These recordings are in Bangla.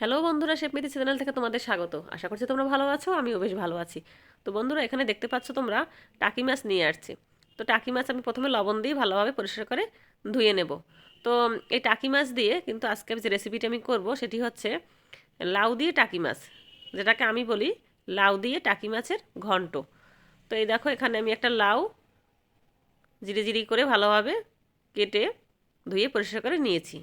হ্যালো বন্ধুরা, শেফমিতি চ্যানেল থেকে তোমাদের স্বাগত। আশা করছি তোমরা ভালো আছো, আমিও বেশ ভালো আছি। তো বন্ধুরা, এখানে দেখতে পাচ্ছ তোমরা টাকি মাছ নিয়ে আসছি। তো টাকি মাছ আমি প্রথমে লবণ দিয়ে ভালোভাবে পরিষ্কার করে ধুয়ে নেব। তো এই টাকি মাছ দিয়ে কিন্তু আজকে যে রেসিপিটা আমি করব সেটি হচ্ছে লাউ দিয়ে টাকি মাছ, যেটাকে আমি বলি লাউ দিয়ে টাকি মাছের ঘন্ট। তো এই দেখো, এখানে আমি একটা লাউ জিরি জিরি করে ভালোভাবে কেটে ধুয়ে পরিষ্কার করে নিয়েছি।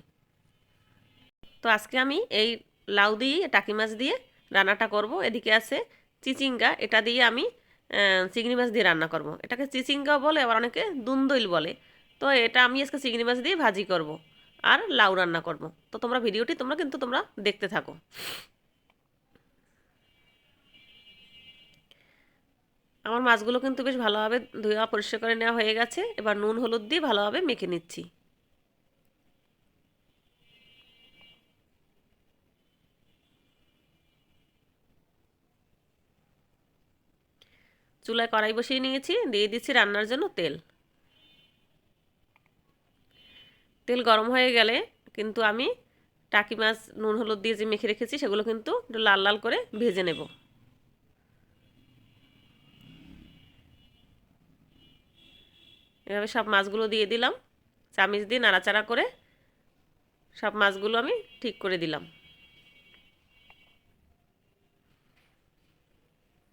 তো আজকে আমি এই লাউ দিয়ে টাকি মাছ দিয়ে রান্নাটা করব। এদিকে আছে চিচিঙ্গা, এটা দিয়ে আমি চিংড়ি মাছ দিয়ে রান্না করব। এটাকে চিচিঙ্গাও বলে, আবার অনেকে দুন্দইল বলে। তো এটা আমি আজকে চিংড়ি মাছ দিয়ে ভাজি করব আর লাউ রান্না করব। তো তোমরা ভিডিওটি তোমরা দেখতে থাকো। আমার মাছগুলো কিন্তু বেশ ভালোভাবে ধুয়ে পরিষ্কার করে নেওয়া হয়ে গেছে। এবার নুন হলুদ দিয়ে ভালোভাবে মেখে নিচ্ছি। চুলায় কড়াই বসিয়ে নিয়েছি, দিয়ে দিচ্ছি রান্নার জন্য তেল। তেল গরম হয়ে গেলে কিন্তু আমি টাকি মাছ নুন হলুদ দিয়ে যে মেখে রেখেছি সেগুলো কিন্তু একটু লাল লাল করে ভেজে নেব। এভাবে সব মাছগুলো দিয়ে দিলাম, চামিচ দিয়ে নাড়াচাড়া করে সব মাছগুলো আমি ঠিক করে দিলাম।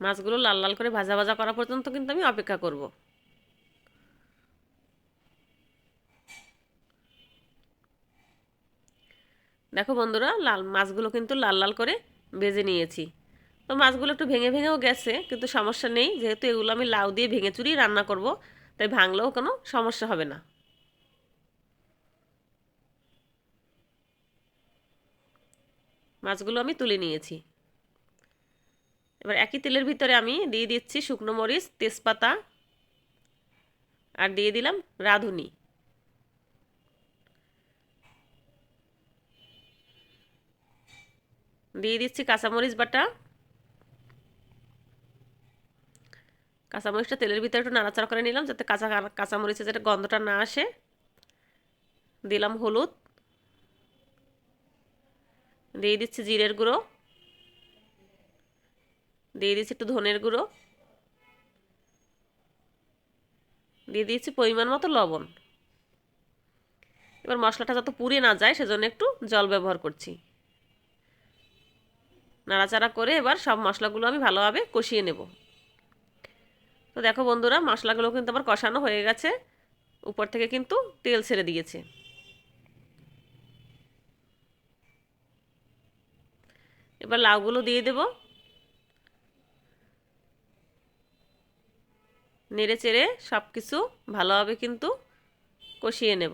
মাছগুলো লাল লাল করে ভাজা ভাজা করা পর্যন্ত কিন্তু আমি অপেক্ষা করব। দেখো বন্ধুরা, মাছগুলো কিন্তু লাল লাল করে ভেজে নিয়েছি। তো মাছগুলো একটু ভেঙে ভেঙেও গেছে, কিন্তু সমস্যা নেই, যেহেতু এগুলো আমি লাউ দিয়ে ভেঙে চুরিয়ে রান্না করব, তাই ভাঙলেও কোনো সমস্যা হবে না। মাছগুলো আমি তুলে নিয়েছি। এবার একই তেলের ভিতরে আমি দিয়ে দিচ্ছি শুকনো মরিচ, তেজপাতা, আর দিয়ে দিলাম রাঁধুনি। দিয়ে দিচ্ছি কাঁচামরিচ বাটা। কাঁচামরিচটা তেলের ভিতরে একটু নাড়াচাড়া করে নিলাম, যাতে কাঁচামরিচের যেটা গন্ধটা না আসে। দিলাম হলুদ, দিয়ে দিচ্ছি জিরের গুঁড়ো, দিয়ে দিচ্ছি একটু ধনের গুঁড়ো, দিয়ে দিচ্ছি পরিমাণ মতো লবণ। এবার মশলাটা যত পুড়ে না যায় সেজন্য একটু জল ব্যবহার করছি। নাড়াচাড়া করে এবার সব মশলাগুলো আমি ভালোভাবে কষিয়ে নেব। তো দেখো বন্ধুরা, মশলাগুলো কিন্তু আমার কষানো হয়ে গেছে, উপর থেকে কিন্তু তেল ছেড়ে দিয়েছে। এবার লাউগুলো দিয়ে দেব, নেড়ে চেড়ে সব কিছু ভালোভাবে কিন্তু কষিয়ে নেব।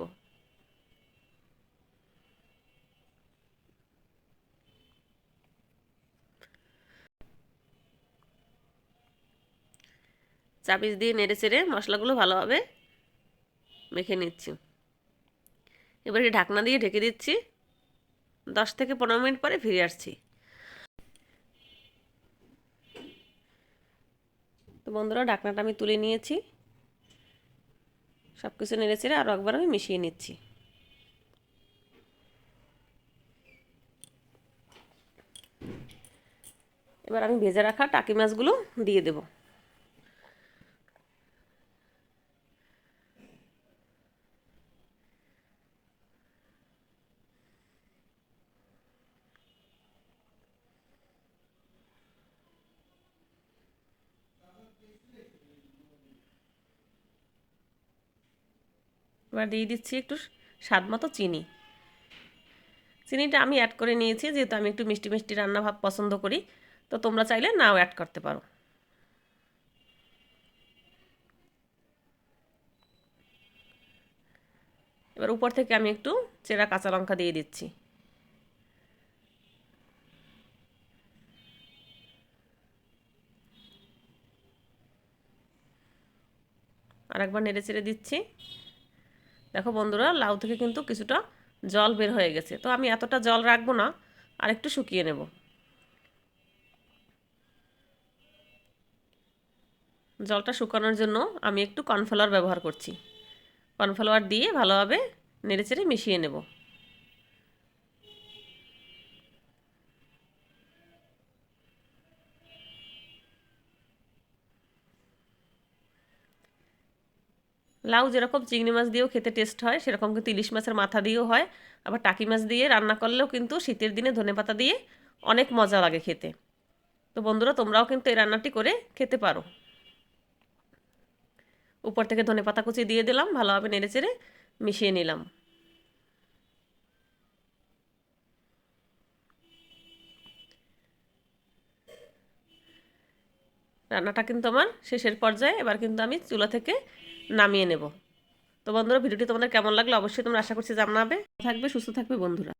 চাপিস দিয়ে নেড়ে চেড়ে মশলাগুলো ভালোভাবে মেখে নিচ্ছি। এবারে ঢাকনা দিয়ে ঢেকে দিচ্ছি, 10 থেকে 15 মিনিট পরে ফিরে আসছি। তো বন্ধুরা, ঢাকনাটা আমি তুলে নিয়েছি, সব কিছু নেড়ে চেড়ে আরও একবার আমি মিশিয়ে নিচ্ছি। এবার আমি ভেজে রাখা টাকি মাছগুলো দিয়ে দেব। এবার দিয়ে দিচ্ছি একটু স্বাদ মতো চিনি। চিনিটা আমি অ্যাড করে নিয়েছি, যেহেতু আমি একটু মিষ্টি মিষ্টি রান্না ভাব পছন্দ করি। তো তোমরা চাইলে নাও অ্যাড করতে পারো। এবার উপর থেকে আমি একটু চেরা কাঁচা লঙ্কা দিয়ে দিচ্ছি। আর একবার নেড়ে চেড়ে দিচ্ছি। দেখো বন্ধুরা, লাউ থেকে কিন্তু কিছুটা জল বের হয়ে গেছে, তো আমি এতটা জল রাখবো না, আর একটু শুকিয়ে নেব। জলটা শুকানোর জন্য আমি একটু কর্নফ্লাওয়ার ব্যবহার করছি। কর্নফ্লাওয়ার দিয়ে ভালোভাবে নেড়েচেড়ে মিশিয়ে নেব। লাউ যেরকম চিংড়ি মাছ দিয়েও খেতে টেস্ট হয়, সেরকম কিন্তু ইলিশ মাছের মাথা দিয়েও হয়। আবার টাকি মাছ দিয়ে রান্না করলেও কিন্তু শীতের দিনে ধনেপাতা দিয়ে অনেক মজা লাগে খেতে। তো বন্ধুরা, তোমরাও কিন্তু এই রান্নাটি করে খেতে পারো। উপর থেকে ধনেপাতা কুচি দিয়ে দিলাম, ভালোভাবে নেড়েচেড়ে মিশিয়ে নিলাম। রান্নাটা কিন্তু আমার শেষের পর্যায়ে, এবার কিন্তু আমি চুলা থেকে নামিয়ে নেব। তো বন্ধুরা, ভিডিওটি তোমাদের কেমন লাগলো অবশ্যই তোমরা আশা করছি জানাবে। থাকবে, সুস্থ থাকবে বন্ধুরা।